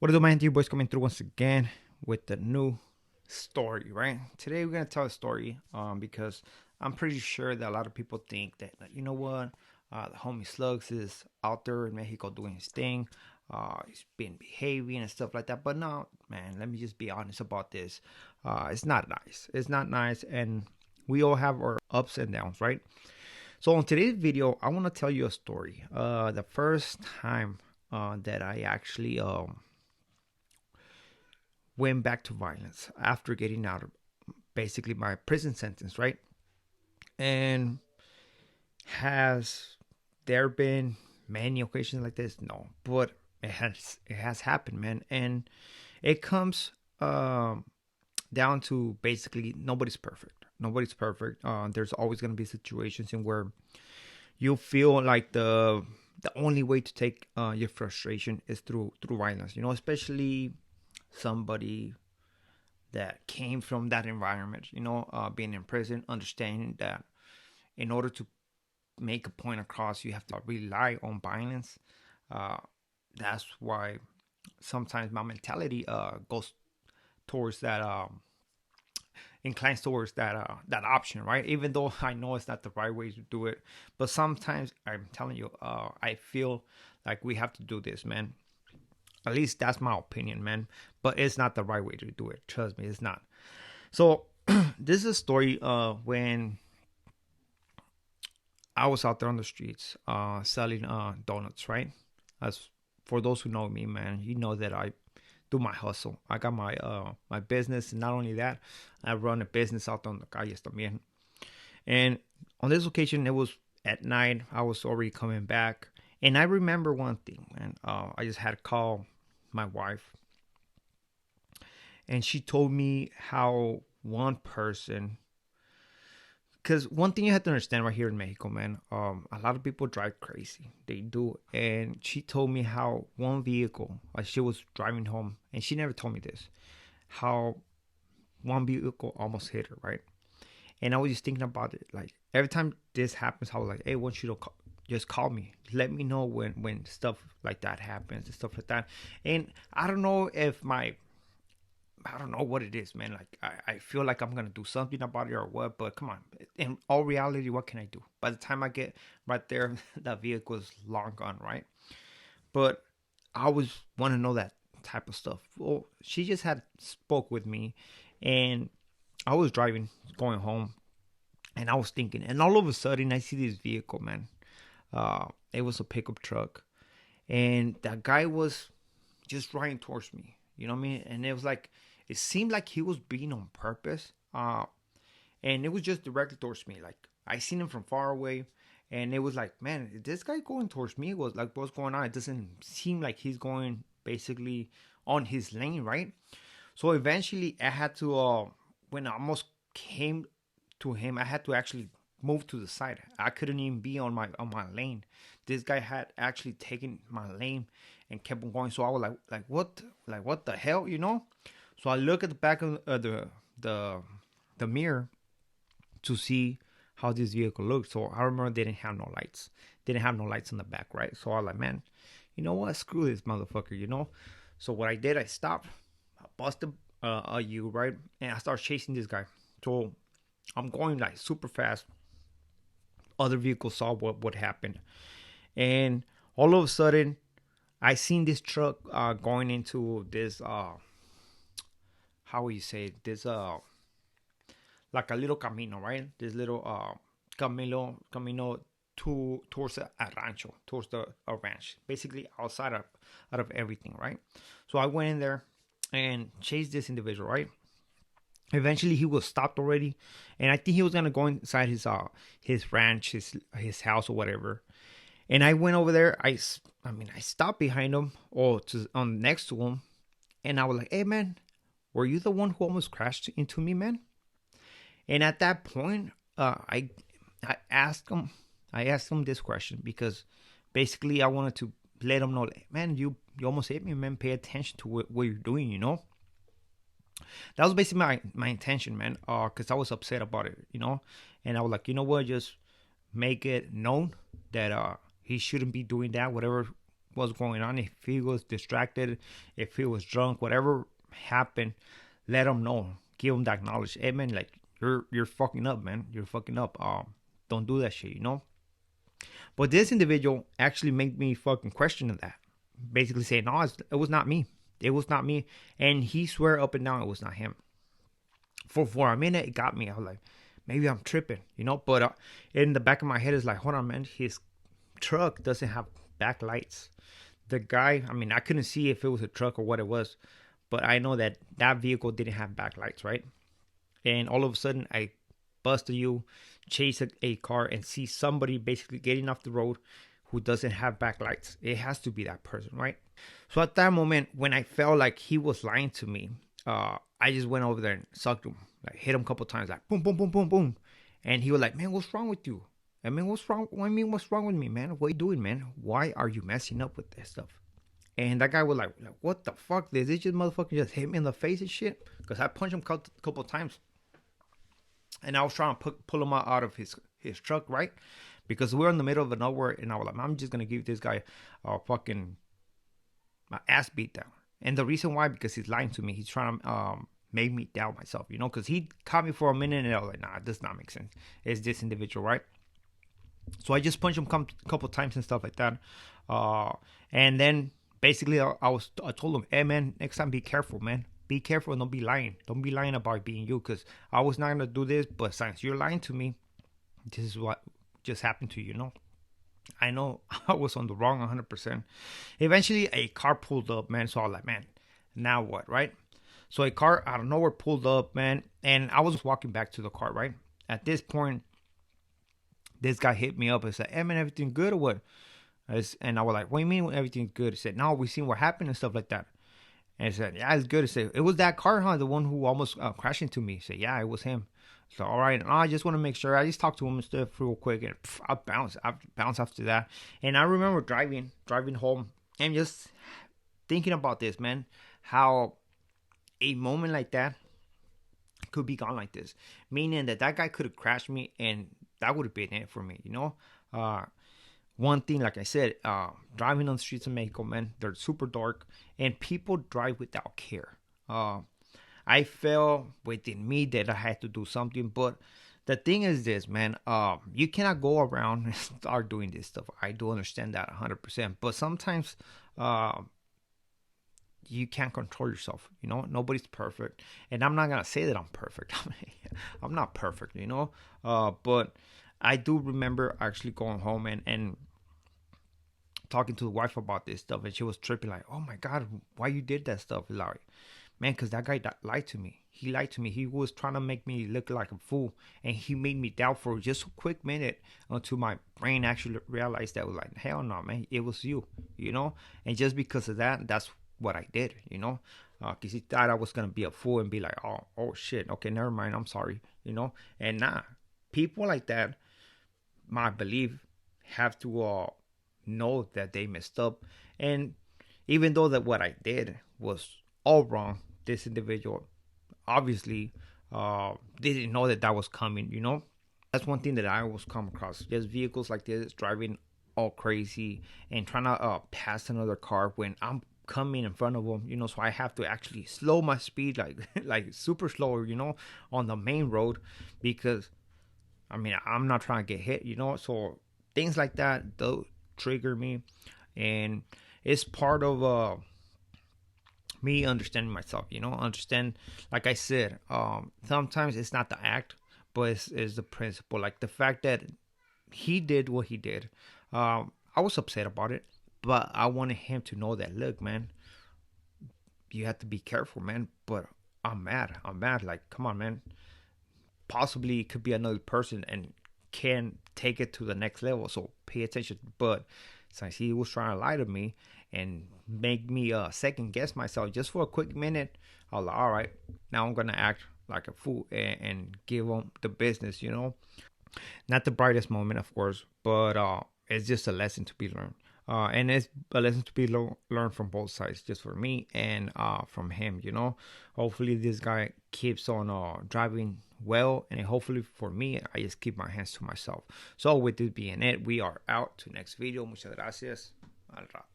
What are the man, you boys coming through once again with the new story, right? Today we're gonna tell a story, because I'm pretty sure that a lot of people think that you know what, the homie Slugs is out there in Mexico doing his thing, he's been behaving and stuff like that. But no, man, let me just be honest about this. It's not nice. It's not nice, and we all have our ups and downs, right? So on today's video, I want to tell you a story. The first time that I actually went back to violence after getting out of basically my prison sentence, right? And has there been many occasions like this? No, but it has happened, man, and it comes down to basically nobody's perfect. Nobody's perfect. There's always gonna be situations in where you feel like the only way to take your frustration is through violence. You know, especially somebody that came from that environment, being in prison, understanding that in order to make a point across, you have to rely on violence. Uh, that's why sometimes my mentality goes towards that, inclines towards that option, right? Even though I know it's not the right way to do it, but sometimes I'm telling you, I feel like we have to do this, man. At least that's my opinion, man. But it's not the right way to do it. Trust me, it's not. So this is a story when I was out there on the streets selling donuts, right? As for those who know me, man, you know that I do my hustle. I got my business, and not only that, I run a business out on the calles también. And on this occasion, it was at night. I was already coming back, and I remember one thing, man. I just had to call my wife, and she told me how one person. Because one thing you have to understand right here in Mexico, man, a lot of people drive crazy. They do. And she told me how one vehicle, like she was driving home, and she never told me this, how one vehicle almost hit her, right? And I was just thinking about it. Like, every time this happens, I was like, hey, once you don't call, just call me. Let me know when stuff like that happens and stuff like that. And I don't know if I don't know what it is, man. Like, I feel like I'm gonna do something about it or what, but come on. In all reality, what can I do? By the time I get right there, that vehicle is long gone, right? But I always want to know that type of stuff. Well, she just had spoke with me, and I was driving, going home, and I was thinking, and all of a sudden I see this vehicle, man. It was a pickup truck, and that guy was just riding towards me. You know what I mean? And it was like, it seemed like he was being on purpose. And it was just directly towards me. Like, I seen him from far away, and it was like, man, is this guy going towards me? It was like, what's going on? It doesn't seem like he's going basically on his lane, right? So eventually, I had to, when I almost came to him, I had to actually move to the side. I couldn't even be on my lane. This guy had actually taken my lane and kept on going. So I was like what the hell, you know? So I look at the back of the mirror to see how this vehicle looked. So I remember they didn't have no lights. Didn't have no lights in the back, right? So I was like, man, you know what? Screw this motherfucker, you know? So what I did, I stopped, I busted a U, right? And I started chasing this guy. So I'm going like super fast. Other vehicles saw what happened. And all of a sudden, I seen this truck going into this, how would you say it? This like a little camino, right? This little camino towards a rancho, towards a ranch, basically out of everything, right? So I went in there and chased this individual, right? Eventually he was stopped already, and I think he was gonna go inside his ranch, his house or whatever. And I went over there. I stopped behind him or on next to him, and I was like, hey man, were you the one who almost crashed into me, man? And at that point, I asked him this question because basically I wanted to let him know, like, man, you almost hit me, man. Pay attention to what you're doing, you know. That was basically my intention, man. Because I was upset about it, you know. And I was like, you know what, just make it known that he shouldn't be doing that. Whatever what's going on. If he was distracted, if he was drunk, whatever happened, let him know. Give him that knowledge. Hey man, like you're fucking up, man. You're fucking up. Don't do that shit, you know. But this individual actually made me fucking question that. Basically saying, no, it was not me. It was not me. And he swear up and down it was not him. For a minute, it got me. I was like, maybe I'm tripping, you know. But in the back of my head is like, hold on, man. His truck doesn't have backlights. The guy, I mean, I couldn't see if it was a truck or what it was, but I know that that vehicle didn't have backlights, right? And all of a sudden, I busted you, chase a car, and see somebody basically getting off the road who doesn't have backlights. It has to be that person, right? So at that moment, when I felt like he was lying to me, I just went over there and sucked him, like hit him a couple times, like boom, boom, boom, boom, boom. And he was like, man, what's wrong with you? I mean, what's wrong? I mean, what's wrong with me, man? What are you doing, man? Why are you messing up with this stuff? And that guy was like what the fuck? Did this just motherfucker just hit me in the face and shit? Because I punched him a couple times. And I was trying to pull him out of his truck, right? Because we're in the middle of nowhere, and I was like, I'm just gonna give this guy a fucking my ass beat down. And the reason why, because he's lying to me. He's trying to make me doubt myself, you know, because he caught me for a minute, and I was like, nah, it does not make sense. It's this individual, right? So I just punched him a couple times and stuff like that. And then basically I told him, hey man, next time be careful, man. Be careful and don't be lying. Don't be lying about being you, because I was not gonna do this, but since you're lying to me, this is what just happened to you, you know. I know I was on the wrong 100%. Eventually, a car pulled up, man. So I was like, man, now what, right? So a car out of nowhere pulled up, man, and I was walking back to the car, right? At this point, this guy hit me up and said, hey man, everything good or what? And I was like, what do you mean everything's good? He said, no, we seen what happened and stuff like that. And I said, yeah, it's good. I said, it was that car, huh? The one who almost crashed into me. He said, yeah, it was him. So, all right. I just want to make sure. I just talked to him and stuff real quick. And I bounced after that. And I remember driving home and just thinking about this, man. How a moment like that could be gone like this. Meaning that guy could have crashed me and that would have been it for me, you know? One thing, like I said, driving on the streets of Mexico, man, they're super dark, and people drive without care. I felt within me that I had to do something, but the thing is this, man, you cannot go around and start doing this stuff. I do understand that 100%, but sometimes you can't control yourself, you know. Nobody's perfect, and I'm not gonna say that I'm perfect. I mean, I'm not perfect, you know, but I do remember actually going home and talking to the wife about this stuff, and she was tripping like, oh my god, why you did that stuff, Larry? Man, because that guy lied to me. He lied to me. He was trying to make me look like a fool, and he made me doubt for just a quick minute until my brain actually realized that was like, hell no, man, it was you, you know. And just because of that, that's what I did, you know, because he thought I was gonna be a fool and be like, oh shit, okay, never mind, I'm sorry, you know. And nah, people like that, I believe, have to know that they messed up. And even though that what I did was all wrong, this individual obviously didn't know that was coming, you know. That's one thing that I always come across, just vehicles like this driving all crazy and trying to pass another car when I'm coming in front of them, you know. So I have to actually slow my speed, like like super slow, you know, on the main road, because I mean, I'm not trying to get hit, you know. So things like that, those trigger me, and it's part of me understanding myself, you know. Understand, like I said, sometimes it's not the act, but it's the principle. Like the fact that he did what he did. I was upset about it, but I wanted him to know that, look, man, you have to be careful, man. But I'm mad. Like, come on, man. Possibly it could be another person and can take it to the next level. So pay attention. But since he was trying to lie to me and make me second guess myself just for a quick minute, I was like, all right, now I'm gonna act like a fool and give him the business, you know. Not the brightest moment, of course, but it's just a lesson to be learned. And it's a lesson to be learned from both sides, just for me and from him, you know. Hopefully this guy keeps on driving well, and hopefully for me, I just keep my hands to myself. So with this being it, we are out to next video. Muchas gracias. Al rato.